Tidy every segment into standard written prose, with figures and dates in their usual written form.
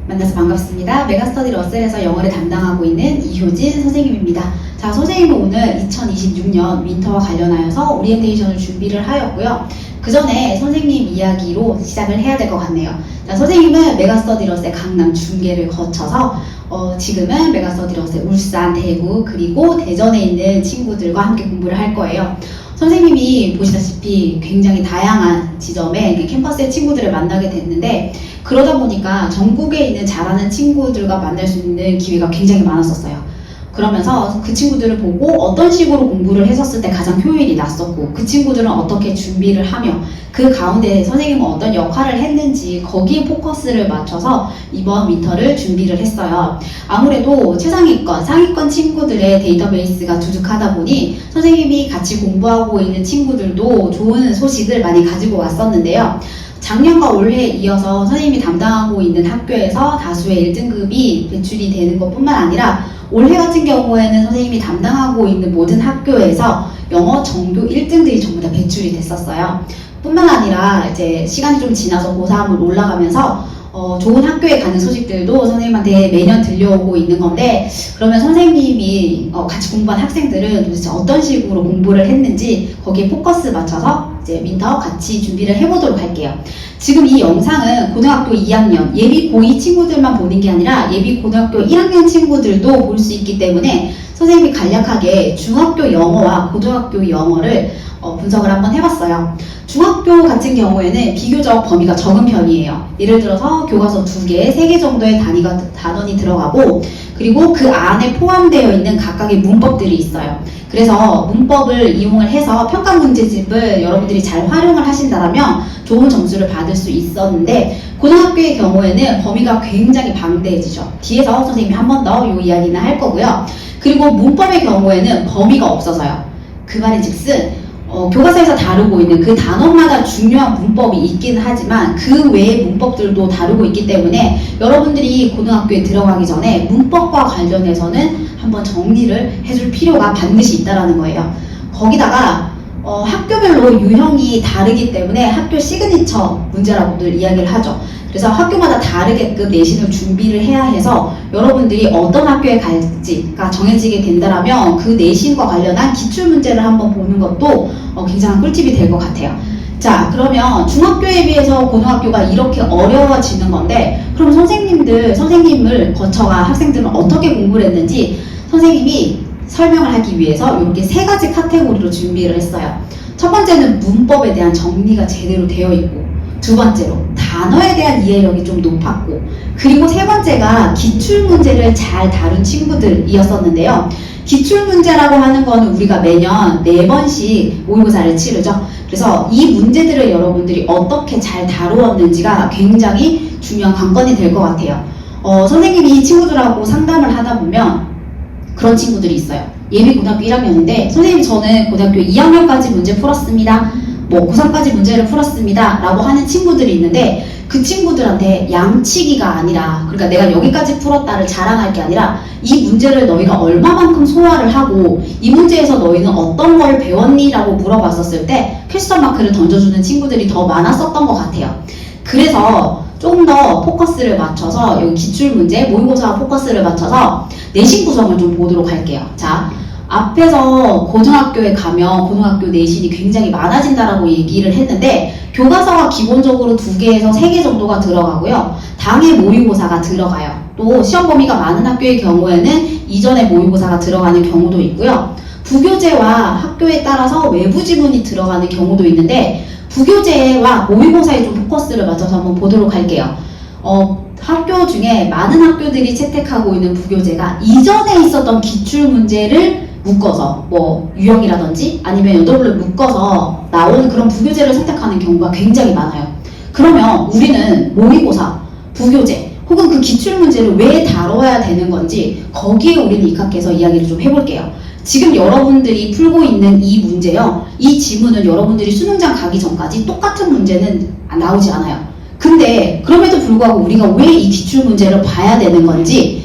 만나서 반갑습니다. 메가스터디 러셀에서 영어를 담당하고 있는 이효진 선생님입니다. 자, 선생님은 오늘 2026년 윈터와 관련하여서 오리엔테이션을 준비를 하였고요. 그 전에 선생님 이야기로 시작을 해야 될 것 같네요. 자, 선생님은 메가스터디 러셀 강남 중계를 거쳐서 지금은 메가스터디 러셀 울산, 대구, 그리고 대전에 있는 친구들과 함께 공부를 할 거예요. 선생님이 보시다시피 굉장히 다양한 지점에 캠퍼스의 친구들을 만나게 됐는데, 그러다 보니까 전국에 있는 잘하는 친구들과 만날 수 있는 기회가 굉장히 많았었어요. 그러면서 그 친구들을 보고 어떤 식으로 공부를 했었을 때 가장 효율이 났었고, 그 친구들은 어떻게 준비를 하며 그 가운데 선생님은 어떤 역할을 했는지 거기에 포커스를 맞춰서 이번 윈터를 준비를 했어요. 아무래도 최상위권, 상위권 친구들의 데이터베이스가 두둑하다 보니 선생님이 같이 공부하고 있는 친구들도 좋은 소식을 많이 가지고 왔었는데요. 작년과 올해에 이어서 선생님이 담당하고 있는 학교에서 다수의 1등급이 배출이 되는 것뿐만 아니라 올해 같은 경우에는 선생님이 담당하고 있는 모든 학교에서 영어 정교 1등들이 전부 다 배출이 됐었어요. 뿐만 아니라 이제 시간이 좀 지나서 고3으로 올라가면서 좋은 학교에 가는 소식들도 선생님한테 매년 들려오고 있는 건데, 그러면 선생님이 같이 공부한 학생들은 도대체 어떤 식으로 공부를 했는지 거기에 포커스 맞춰서 이제 윈터 같이 준비를 해보도록 할게요. 지금 이 영상은 고등학교 2학년 예비 고2 친구들만 보는 게 아니라 예비 고등학교 1학년 친구들도 볼 수 있기 때문에 선생님이 간략하게 중학교 영어와 고등학교 영어를 분석을 한번 해봤어요. 중학교 같은 경우에는 비교적 범위가 적은 편이에요. 예를 들어서 교과서 2개, 3개 정도의 단원이 들어가고, 그리고 그 안에 포함되어 있는 각각의 문법들이 있어요. 그래서 문법을 이용을 해서 평가 문제집을 여러분들이 잘 활용을 하신다면 좋은 점수를 받을 수 있었는데, 고등학교의 경우에는 범위가 굉장히 방대해지죠. 뒤에서 선생님이 한 번 더 이 이야기는 할 거고요. 그리고 문법의 경우에는 범위가 없어서요. 그 말인즉슨 교과서에서 다루고 있는 그 단원마다 중요한 문법이 있긴 하지만 그 외의 문법들도 다루고 있기 때문에 여러분들이 고등학교에 들어가기 전에 문법과 관련해서는 한번 정리를 해줄 필요가 반드시 있다는 거예요. 거기다가 학교별로 유형이 다르기 때문에 학교 시그니처 문제라고들 이야기를 하죠. 그래서 학교마다 다르게끔 내신을 준비를 해야 해서 여러분들이 어떤 학교에 갈지가 정해지게 된다면 그 내신과 관련한 기출문제를 한번 보는 것도 굉장한 꿀팁이 될 것 같아요. 자, 그러면 중학교에 비해서 고등학교가 이렇게 어려워지는 건데, 그럼 선생님을 거쳐간 학생들은 어떻게 공부를 했는지 선생님이 설명을 하기 위해서 이렇게 3가지 카테고리로 준비를 했어요. 첫 번째는 문법에 대한 정리가 제대로 되어 있고, 두 번째로 단어에 대한 이해력이 좀 높았고, 그리고 세 번째가 기출문제를 잘 다룬 친구들이었었는데요. 기출문제라고 하는 거는 우리가 매년 4번씩 모의고사를 치르죠. 그래서 이 문제들을 여러분들이 어떻게 잘 다루었는지가 굉장히 중요한 관건이 될 것 같아요. 선생님이 이 친구들하고 상담을 하다 보면 그런 친구들이 있어요. 예비 고등학교 1학년인데 선생님 저는 고등학교 2학년까지 문제 풀었습니다. 고3까지 문제를 풀었습니다 라고 하는 친구들이 있는데, 그 친구들한테 양치기가 아니라, 그러니까 내가 여기까지 풀었다를 자랑할 게 아니라 이 문제를 너희가 얼마만큼 소화를 하고 이 문제에서 너희는 어떤 걸 배웠니? 라고 물어봤었을 때 퀘스천 마크를 던져주는 친구들이 더 많았었던 것 같아요. 그래서 조금 더 포커스를 맞춰서 여기 기출문제, 모의고사 포커스를 맞춰서 내신 구성을 좀 보도록 할게요. 자, 앞에서 고등학교에 가면 고등학교 내신이 굉장히 많아진다라고 얘기를 했는데, 교과서가 기본적으로 2개에서 3개 정도가 들어가고요. 당일 모의고사가 들어가요. 또 시험 범위가 많은 학교의 경우에는 이전에 모의고사가 들어가는 경우도 있고요. 부교재와 학교에 따라서 외부 지문이 들어가는 경우도 있는데, 부교재와 모의고사에 좀 포커스를 맞춰서 한번 보도록 할게요. 학교 중에 많은 학교들이 채택하고 있는 부교재가 이전에 있었던 기출문제를 묶어서 유형이라든지 아니면 여덟을 묶어서 나오는 그런 부교재를 선택하는 경우가 굉장히 많아요. 그러면 우리는 모의고사, 부교재 혹은 그 기출문제를 왜 다뤄야 되는 건지 거기에 우리는 입각해서 이야기를 좀 해볼게요. 지금 여러분들이 풀고 있는 이 문제요, 이 지문은 여러분들이 수능장 가기 전까지 똑같은 문제는 나오지 않아요. 근데 그럼에도 불구하고 우리가 왜 이 기출문제를 봐야 되는 건지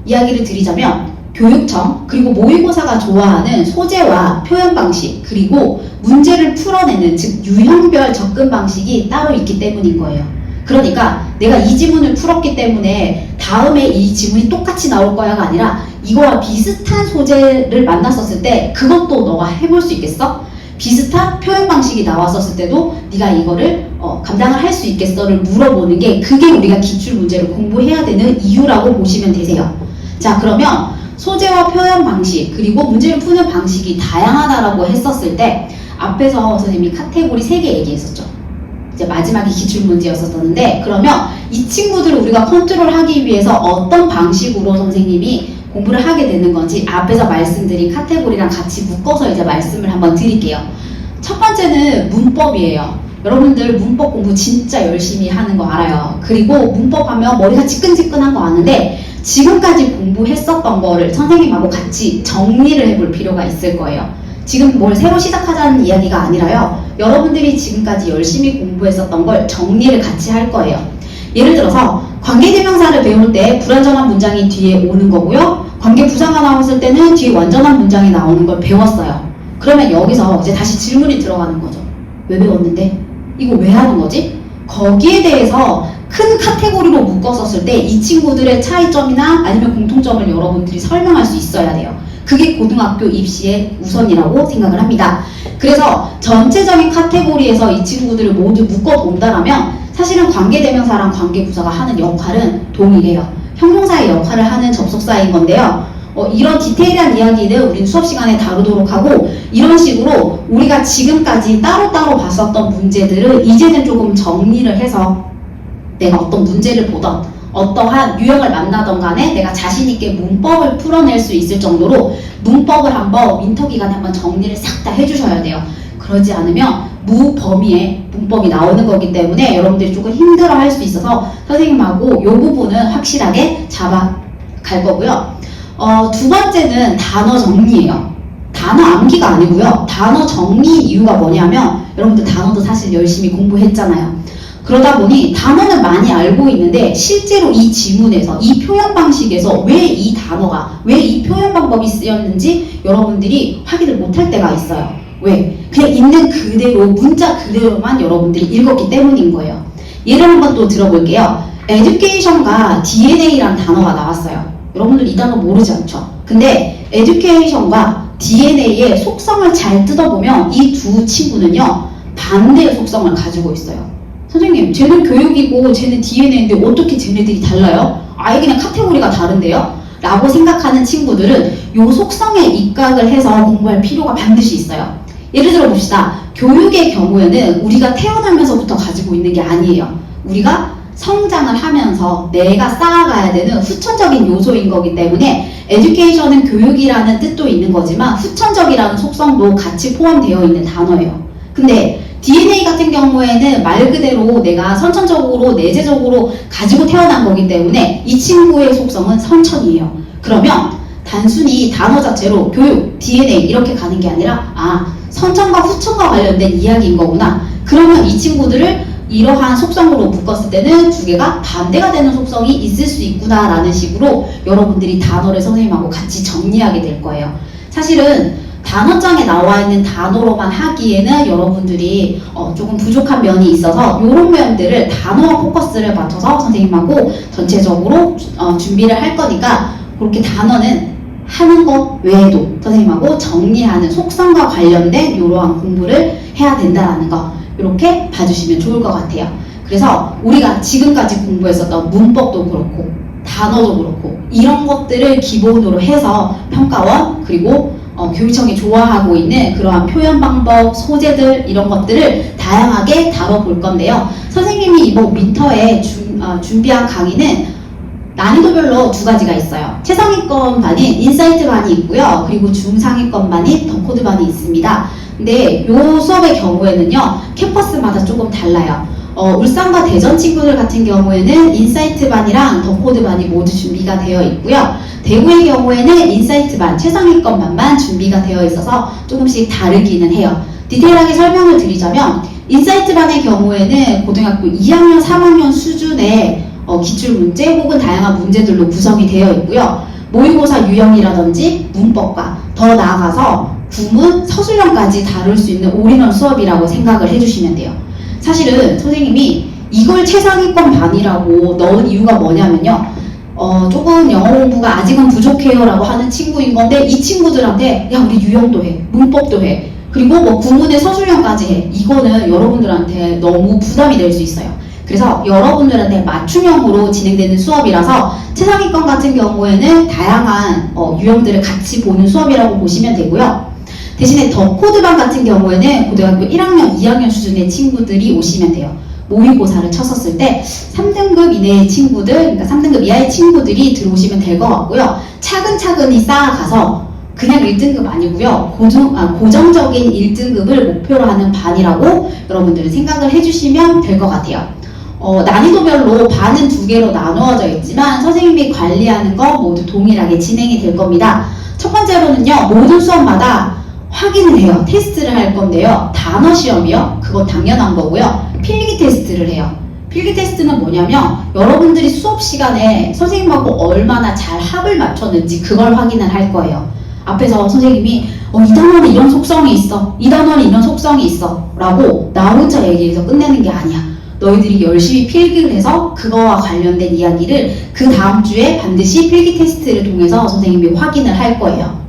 이야기를 드리자면, 교육청 그리고 모의고사가 좋아하는 소재와 표현 방식, 그리고 문제를 풀어내는 즉 유형별 접근 방식이 따로 있기 때문인 거예요. 그러니까 내가 이 지문을 풀었기 때문에 다음에 이 지문이 똑같이 나올 거야가 아니라 이거와 비슷한 소재를 만났었을 때 그것도 너가 해볼 수 있겠어? 비슷한 표현 방식이 나왔었을 때도 네가 이거를 감당을 할 수 있겠어를 물어보는 게 그게 우리가 기출 문제를 공부해야 되는 이유라고 보시면 되세요. 자, 그러면 소재와 표현 방식 그리고 문제를 푸는 방식이 다양하다라고 했었을 때 앞에서 선생님이 카테고리 3개 얘기했었죠. 이제 마지막이 기출 문제였었는데 그러면 이 친구들을 우리가 컨트롤하기 위해서 어떤 방식으로 선생님이 공부를 하게 되는 건지 앞에서 말씀드린 카테고리랑 같이 묶어서 이제 말씀을 한번 드릴게요. 첫 번째는 문법이에요. 여러분들 문법 공부 진짜 열심히 하는 거 알아요. 그리고 문법 하면 머리가 지끈지끈한 거 아는데 지금까지 공부했었던 거를 선생님하고 같이 정리를 해볼 필요가 있을 거예요. 지금 뭘 새로 시작하자는 이야기가 아니라요. 여러분들이 지금까지 열심히 공부했었던 걸 정리를 같이 할 거예요. 예를 들어서 관계대명사를 배울 때 불완전한 문장이 뒤에 오는 거고요. 관계부사가 나왔을 때는 뒤에 완전한 문장이 나오는 걸 배웠어요. 그러면 여기서 이제 다시 질문이 들어가는 거죠. 왜 배웠는데? 이거 왜 하는 거지? 거기에 대해서 큰 카테고리로 묶었었을 때 이 친구들의 차이점이나 아니면 공통점을 여러분들이 설명할 수 있어야 돼요. 그게 고등학교 입시의 우선이라고 생각을 합니다. 그래서 전체적인 카테고리에서 이 친구들을 모두 묶어본다라면 사실은 관계대명사랑 관계부사가 하는 역할은 동일해요. 형용사의 역할을 하는 접속사인 건데요. 이런 디테일한 이야기는 우린 수업 시간에 다루도록 하고 이런 식으로 우리가 지금까지 따로따로 봤었던 문제들을 이제는 조금 정리를 해서 내가 어떤 문제를 보던 어떠한 유형을 만나던 간에 내가 자신있게 문법을 풀어낼 수 있을 정도로 문법을 한번 윈터 기간에 한번 정리를 싹 다 해주셔야 돼요. 그러지 않으면 무범위의 문법이 나오는 거기 때문에 여러분들이 조금 힘들어 할 수 있어서 선생님하고 이 부분은 확실하게 잡아갈 거고요. 두 번째는 단어 정리예요. 단어 암기가 아니고요. 단어 정리 이유가 뭐냐면 여러분들 단어도 사실 열심히 공부했잖아요. 그러다 보니 단어는 많이 알고 있는데 실제로 이 지문에서 이 표현 방식에서 왜 이 단어가 왜 이 표현 방법이 쓰였는지 여러분들이 확인을 못할 때가 있어요. 왜? 그냥 있는 그대로 문자 그대로만 여러분들이 읽었기 때문인 거예요. 예를 한번 또 들어볼게요. education과 DNA라는 단어가 나왔어요. 여러분들 이 단어 모르지 않죠? 근데 education과 DNA의 속성을 잘 뜯어보면 이 두 친구는요 반대의 속성을 가지고 있어요. 선생님, 쟤는 교육이고 쟤는 DNA인데 어떻게 쟤네들이 달라요? 아예 그냥 카테고리가 다른데요? 라고 생각하는 친구들은 이 속성에 입각을 해서 공부할 필요가 반드시 있어요. 예를 들어 봅시다. 교육의 경우에는 우리가 태어나면서부터 가지고 있는 게 아니에요. 우리가 성장을 하면서 내가 쌓아가야 되는 후천적인 요소인 거기 때문에 education은 교육이라는 뜻도 있는 거지만 후천적이라는 속성도 같이 포함되어 있는 단어예요. 근데 DNA 같은 경우에는 말 그대로 내가 선천적으로 내재적으로 가지고 태어난 거기 때문에 이 친구의 속성은 선천이에요. 그러면 단순히 단어 자체로 교육, DNA 이렇게 가는 게 아니라 선천과 후천과 관련된 이야기인 거구나. 그러면 이 친구들을 이러한 속성으로 묶었을 때는 두 개가 반대가 되는 속성이 있을 수 있구나 라는 식으로 여러분들이 단어를 선생님하고 같이 정리하게 될 거예요. 사실은 단어장에 나와 있는 단어로만 하기에는 여러분들이 조금 부족한 면이 있어서 이런 면들을 단어와 포커스를 맞춰서 선생님하고 전체적으로 준비를 할 거니까 그렇게 단어는 하는 것 외에도 선생님하고 정리하는 속성과 관련된 이러한 공부를 해야 된다는 거 이렇게 봐주시면 좋을 것 같아요. 그래서 우리가 지금까지 공부했었던 문법도 그렇고 단어도 그렇고 이런 것들을 기본으로 해서 평가원 그리고 교육청이 좋아하고 있는 그러한 표현 방법, 소재들 이런 것들을 다양하게 다뤄볼 건데요. 선생님이 이번 윈터에 준비한 강의는 난이도별로 두 가지가 있어요. 최상위권 반인 인사이트 반이 있고요. 그리고 중상위권 반인 더 코드 반이 있습니다. 근데 이 수업의 경우에는요. 캠퍼스마다 조금 달라요. 울산과 대전 친구들 같은 경우에는 인사이트 반이랑 더 코드 반이 모두 준비가 되어 있고요. 대구의 경우에는 인사이트 반, 최상위권 반만 준비가 되어 있어서 조금씩 다르기는 해요. 디테일하게 설명을 드리자면 인사이트 반의 경우에는 고등학교 2학년, 3학년 수준의 기출문제 혹은 다양한 문제들로 구성이 되어 있고요. 모의고사 유형이라든지 문법과 더 나아가서 구문, 서술형까지 다룰 수 있는 올인원 수업이라고 생각을 해주시면 돼요. 사실은 선생님이 이걸 최상위권 반이라고 넣은 이유가 뭐냐면요. 조금 영어 공부가 아직은 부족해요 라고 하는 친구인 건데 이 친구들한테 야 우리 유형도 해, 문법도 해, 그리고 뭐 구문의 서술형까지 해. 이거는 여러분들한테 너무 부담이 될 수 있어요. 그래서 여러분들한테 맞춤형으로 진행되는 수업이라서 최상위권 같은 경우에는 다양한 유형들을 같이 보는 수업이라고 보시면 되고요. 대신에 더 코드반 같은 경우에는 고등학교 1학년, 2학년 수준의 친구들이 오시면 돼요. 모의고사를 쳤었을 때 3등급 이내의 친구들, 그러니까 3등급 이하의 친구들이 들어오시면 될 것 같고요. 차근차근히 쌓아가서 그냥 1등급 아니고요. 고정적인 1등급을 목표로 하는 반이라고 여러분들은 생각을 해주시면 될 것 같아요. 난이도별로 반은 2개로 나누어져 있지만 선생님이 관리하는 거 모두 동일하게 진행이 될 겁니다. 첫 번째로는요. 모든 수업마다 확인을 해요. 테스트를 할 건데요. 단어 시험이요. 그건 당연한 거고요. 필기 테스트를 해요. 필기 테스트는 뭐냐면 여러분들이 수업 시간에 선생님하고 얼마나 잘 합을 맞췄는지 그걸 확인을 할 거예요. 앞에서 선생님이 이 단어는 이런 속성이 있어, 이 단어는 이런 속성이 있어 라고 나 혼자 얘기해서 끝내는 게 아니야. 너희들이 열심히 필기를 해서 그거와 관련된 이야기를 그 다음 주에 반드시 필기 테스트를 통해서 선생님이 확인을 할 거예요.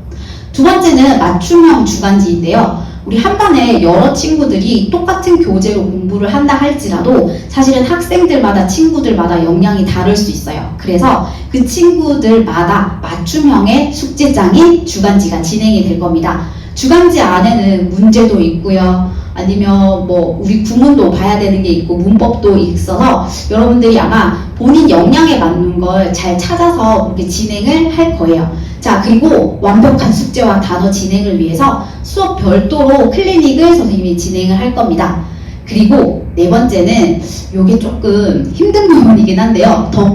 두 번째는 맞춤형 주간지인데요. 우리 한 반에 여러 친구들이 똑같은 교재로 공부를 한다 할지라도 사실은 학생들마다 친구들마다 역량이 다를 수 있어요. 그래서 그 친구들마다 맞춤형의 숙제장인 주간지가 진행이 될 겁니다. 주간지 안에는 문제도 있고요. 아니면 뭐 우리 구문도 봐야 되는 게 있고 문법도 있어서 여러분들이 아마 본인 역량에 맞는 걸 잘 찾아서 이렇게 진행을 할 거예요. 자, 그리고 완벽한 숙제와 단어 진행을 위해서 수업 별도로 클리닉을 선생님이 진행을 할 겁니다. 그리고 네 번째는 이게 조금 힘든 부분이긴 한데요. 더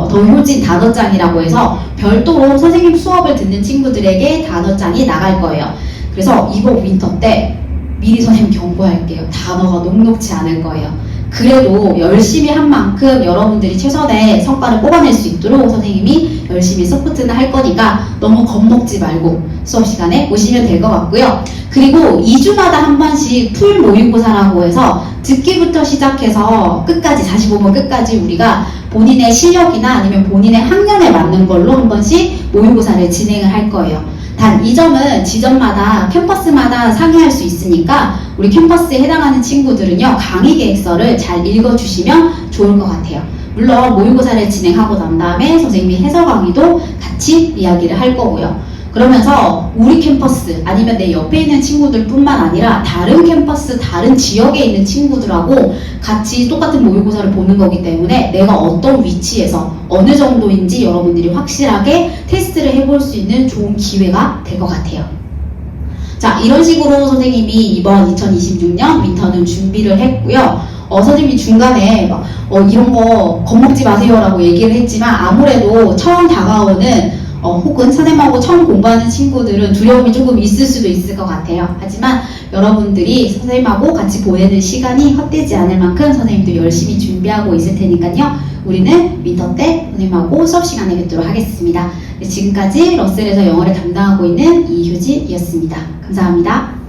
효진 단어장이라고 해서 별도로 선생님 수업을 듣는 친구들에게 단어장이 나갈 거예요. 그래서 이번 윈터 때 미리 선생님 경고할게요. 단어가 녹록지 않을 거예요. 그래도 열심히 한 만큼 여러분들이 최선의 성과를 뽑아낼 수 있도록 선생님이 열심히 서포트는 할 거니까 너무 겁먹지 말고 수업 시간에 오시면 될 것 같고요. 그리고 2주마다 한 번씩 풀 모의고사라고 해서 듣기부터 시작해서 끝까지 45번 끝까지 우리가 본인의 실력이나 아니면 본인의 학년에 맞는 걸로 한 번씩 모의고사를 진행을 할 거예요. 단 이 점은 지점마다 캠퍼스마다 상의할 수 있으니까 우리 캠퍼스에 해당하는 친구들은요 강의 계획서를 잘 읽어주시면 좋을 것 같아요. 물론 모의고사를 진행하고 난 다음에 선생님이 해설 강의도 같이 이야기를 할 거고요. 그러면서 우리 캠퍼스 아니면 내 옆에 있는 친구들 뿐만 아니라 다른 캠퍼스 다른 지역에 있는 친구들하고 같이 똑같은 모의고사를 보는 거기 때문에 내가 어떤 위치에서 어느 정도인지 여러분들이 확실하게 테스트를 해볼 수 있는 좋은 기회가 될 것 같아요. 자, 이런 식으로 선생님이 이번 2026년 윈터는 준비를 했고요. 선생님이 중간에 막, 이런 거 겁먹지 마세요 라고 얘기를 했지만 아무래도 처음 다가오는 혹은 선생님하고 처음 공부하는 친구들은 두려움이 조금 있을 수도 있을 것 같아요. 하지만 여러분들이 선생님하고 같이 보내는 시간이 헛되지 않을 만큼 선생님도 열심히 준비하고 있을 테니까요. 우리는 윈터 때 선생님하고 수업 시간에 뵙도록 하겠습니다. 지금까지 러셀에서 영어를 담당하고 있는 이효진이었습니다. 감사합니다.